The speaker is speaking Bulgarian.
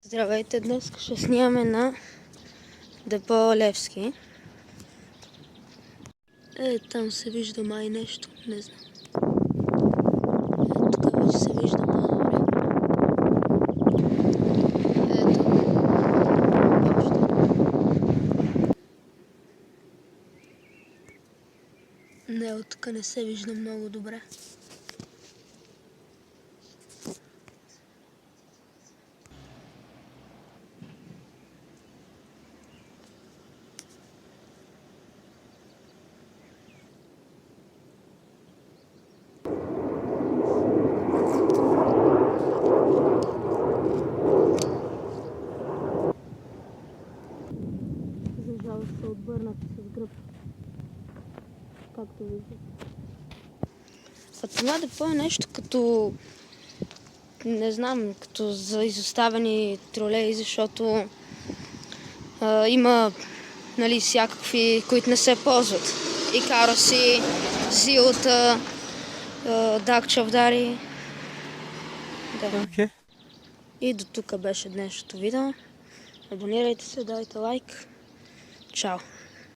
Здравейте, днес ще снимаме на депо Левски. Там се вижда май нещо, не знам. Тук вече се вижда по-добре. Не, от тук не се вижда много добре. За жалост са отвърнати с гръб, както виждате. А това депо е нещо като, не знам, като за изоставени тролеи, защото има, нали, всякакви, които не се ползват. И кароси, зилата, дак чавдари. Да. Okay. И до тук беше днешното видео. Абонирайте се, дайте лайк. Чао!